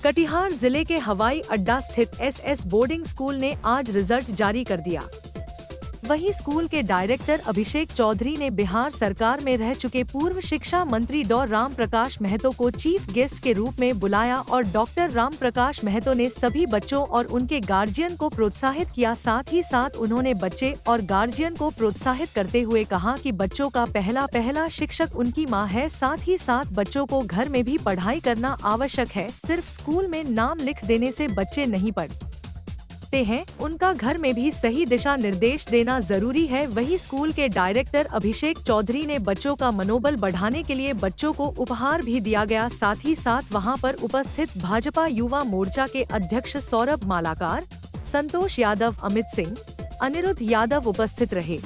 कटिहार जिले के हवाई अड्डा स्थित एसएस बोर्डिंग स्कूल ने आज रिजल्ट जारी कर दिया। वहीं स्कूल के डायरेक्टर अभिषेक चौधरी ने बिहार सरकार में रह चुके पूर्व शिक्षा मंत्री डॉ राम प्रकाश महतो को चीफ गेस्ट के रूप में बुलाया और डॉक्टर राम प्रकाश महतो ने सभी बच्चों और उनके गार्जियन को प्रोत्साहित किया। साथ ही साथ उन्होंने बच्चे और गार्जियन को प्रोत्साहित करते हुए कहा कि बच्चों का पहला शिक्षक उनकी माँ है। साथ ही साथ बच्चों को घर में भी पढ़ाई करना आवश्यक है। सिर्फ स्कूल में नाम लिख देने से बच्चे नहीं पढ़ते हैं, उनका घर में भी सही दिशा निर्देश देना जरूरी है। वही स्कूल के डायरेक्टर अभिषेक चौधरी ने बच्चों का मनोबल बढ़ाने के लिए बच्चों को उपहार भी दिया गया। साथ ही साथ वहां पर उपस्थित भाजपा युवा मोर्चा के अध्यक्ष सौरभ मालाकार, संतोष यादव, अमित सिंह, अनिरुद्ध यादव उपस्थित रहे।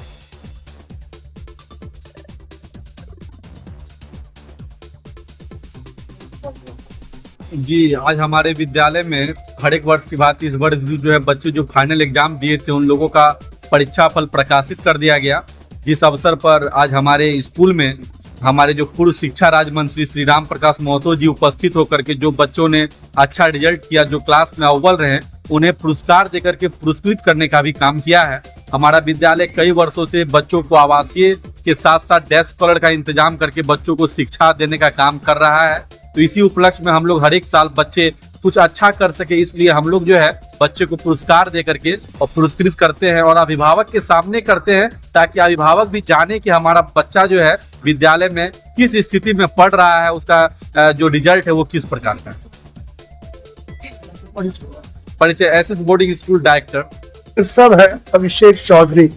जी, आज हमारे विद्यालय में हर एक वर्ष की बात इस वर्ष जो है बच्चे जो फाइनल एग्जाम दिए थे उन लोगों का परीक्षा फल प्रकाशित कर दिया गया। जिस अवसर पर आज हमारे स्कूल में हमारे जो पूर्व शिक्षा राज्य मंत्री श्री राम प्रकाश महतो जी उपस्थित होकर के जो बच्चों ने अच्छा रिजल्ट किया, जो क्लास में अव्वल रहे, उन्हें पुरस्कार देकर के पुरस्कृत करने का भी काम किया है। हमारा विद्यालय कई वर्षों से बच्चों को आवासीय के साथ साथ डेस्क स्कॉलर का इंतजाम करके बच्चों को शिक्षा देने का काम कर रहा है। तो इसी उपलक्ष्य में हम लोग हर एक साल बच्चे कुछ अच्छा कर सके, इसलिए हम लोग जो है बच्चे को पुरस्कार दे करके और पुरस्कृत करते हैं और अभिभावक के सामने करते हैं, ताकि अभिभावक भी जाने कि हमारा बच्चा जो है विद्यालय में किस स्थिति में पढ़ रहा है, उसका जो रिजल्ट है वो किस प्रकार का है। परिचय एसएस बोर्डिंग स्कूल डायरेक्टर सब है अभिषेक चौधरी।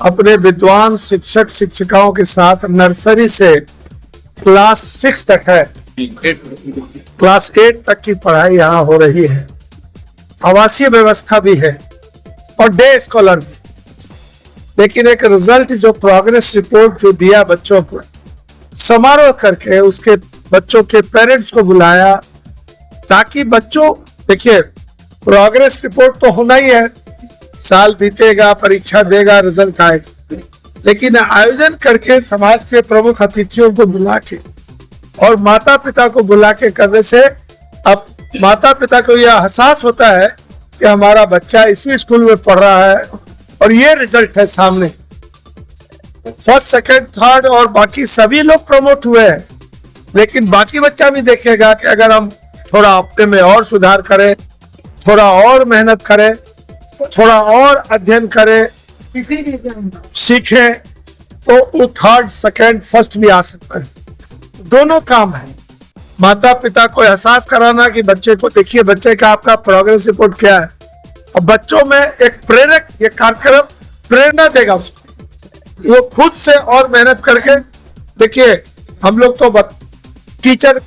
अपने विद्वान शिक्षक शिक्षिकाओं के साथ नर्सरी से क्लास 6 तक है, क्लास 8 तक की पढ़ाई यहाँ हो रही है। आवासीय व्यवस्था भी है और डे स्कॉलर भी। लेकिन एक रिजल्ट जो प्रोग्रेस रिपोर्ट जो दिया बच्चों को समारोह करके उसके बच्चों के पेरेंट्स को बुलाया, ताकि बच्चों देखिए प्रोग्रेस रिपोर्ट तो होना ही है, साल बीतेगा, परीक्षा देगा, रिजल्ट आएगा, लेकिन आयोजन करके समाज के प्रमुख अतिथियों को बुला के और माता पिता को बुला के करने से अब माता पिता को यह एहसास होता है कि हमारा बच्चा इसी स्कूल में पढ़ रहा है और ये रिजल्ट है सामने। फर्स्ट, सेकंड, थर्ड और बाकी सभी लोग प्रमोट हुए हैं, लेकिन बाकी बच्चा भी देखेगा कि अगर हम थोड़ा अपने में और सुधार करें, थोड़ा और मेहनत करें, थोड़ा और अध्ययन करें, सीखें, तो वो थर्ड, सेकंड, फर्स्ट भी आ सकता है। दोनों काम है। माता पिता को एहसास कराना कि बच्चे को देखिए बच्चे का आपका प्रोग्रेस रिपोर्ट क्या है, और बच्चों में एक प्रेरक ये कार्यक्रम प्रेरणा देगा उसको, वो खुद से और मेहनत करके। देखिए हम लोग तो टीचर,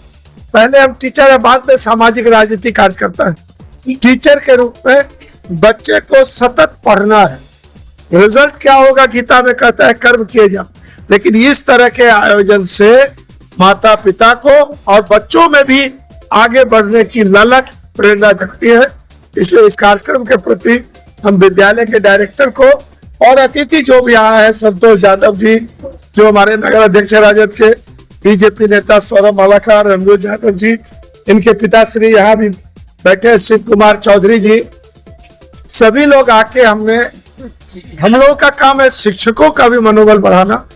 पहले हम टीचर है, बाद में सामाजिक राजनीति कार्य करता है। टीचर के रूप में बच्चे को सतत पढ़ना है। रिजल्ट क्या होगा गीता में कहता है कर्म किए जाओ, लेकिन इस तरह के आयोजन से माता पिता को और बच्चों में भी आगे बढ़ने की ललक प्रेरणा जगती है। इसलिए इस कार्यक्रम के प्रति हम विद्यालय के डायरेक्टर को और अतिथि जो भी आया है, संतोष यादव जी जो हमारे नगर अध्यक्ष राजद के, बीजेपी नेता सौरभ मालाकार, अनिरुद्ध यादव जी, इनके पिताश्री यहाँ भी बैठे शिव कुमार चौधरी जी, सभी लोग आके हम लोगों का काम है शिक्षकों का भी मनोबल बढ़ाना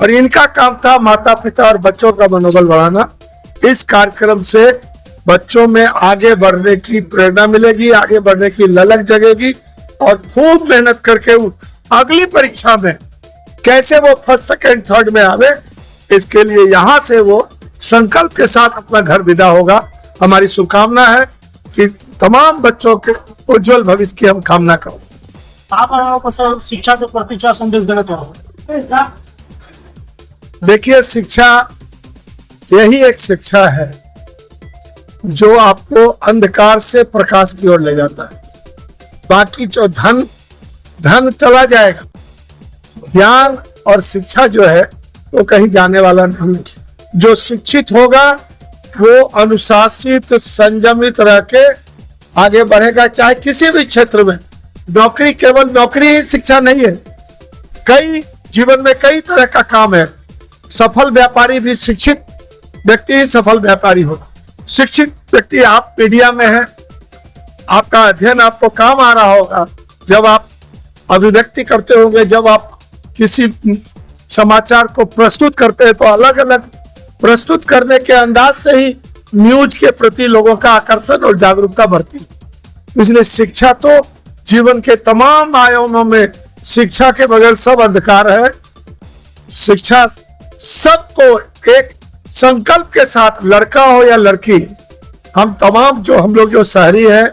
और इनका काम था माता पिता और बच्चों का मनोबल बढ़ाना। इस कार्यक्रम से बच्चों में आगे बढ़ने की प्रेरणा मिलेगी, आगे बढ़ने की ललक जगेगी और खूब मेहनत करके अगली परीक्षा में कैसे वो फर्स्ट, सेकंड, थर्ड में आवे, इसके लिए यहाँ से वो संकल्प के साथ अपना घर विदा होगा। हमारी शुभकामना है कि तमाम बच्चों के उज्जवल भविष्य की हम कामना करें। आप शिक्षा के प्रति क्या संदेश देना चाहोगे? देखिए शिक्षा यही एक शिक्षा है जो आपको अंधकार से प्रकाश की ओर ले जाता है। बाकी जो धन चला जाएगा, ज्ञान और शिक्षा जो है वो कहीं जाने वाला नहीं। जो शिक्षित होगा वो अनुशासित, संयमित रह के आगे बढ़ेगा, चाहे किसी भी क्षेत्र में। नौकरी केवल नौकरी ही शिक्षा नहीं है, कई जीवन में कई तरह का काम है। सफल व्यापारी भी शिक्षित व्यक्ति ही सफल व्यापारी होगा। शिक्षित व्यक्ति, आप मीडिया में हैं, आपका अध्ययन आपको काम आ रहा होगा, जब आप अभिव्यक्ति करते होंगे, जब आप किसी समाचार को प्रस्तुत करते हैं तो अलग अलग प्रस्तुत करने के अंदाज से ही न्यूज के प्रति लोगों का आकर्षण और जागरूकता बढ़ती है। इसलिए शिक्षा तो जीवन के तमाम आयामों में, शिक्षा के बगैर सब अंधकार है। शिक्षा सबको एक संकल्प के साथ, लड़का हो या लड़की, हम तमाम हम लोग जो शहरी है,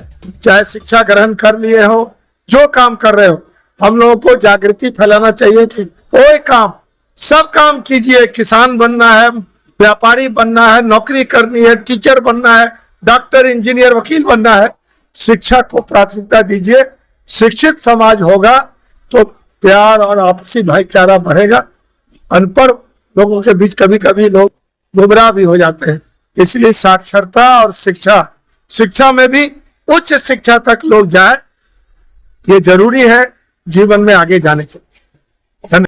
चाहे शिक्षा ग्रहण कर लिए हो, जो काम कर रहे हो, हम लोगों को जागृति फैलाना चाहिए कि कोई काम, सब काम कीजिए। किसान बनना है, व्यापारी बनना है, नौकरी करनी है, टीचर बनना है, डॉक्टर, इंजीनियर, वकील बनना है, शिक्षा को प्राथमिकता दीजिए। शिक्षित समाज होगा तो प्यार और आपसी भाईचारा बढ़ेगा। अनपढ़ लोगों के बीच कभी कभी लोग गुमराह भी हो जाते हैं। इसलिए साक्षरता और शिक्षा में भी उच्च शिक्षा तक लोग जाए, ये जरूरी है जीवन में आगे जाने के लिए। धन्यवाद।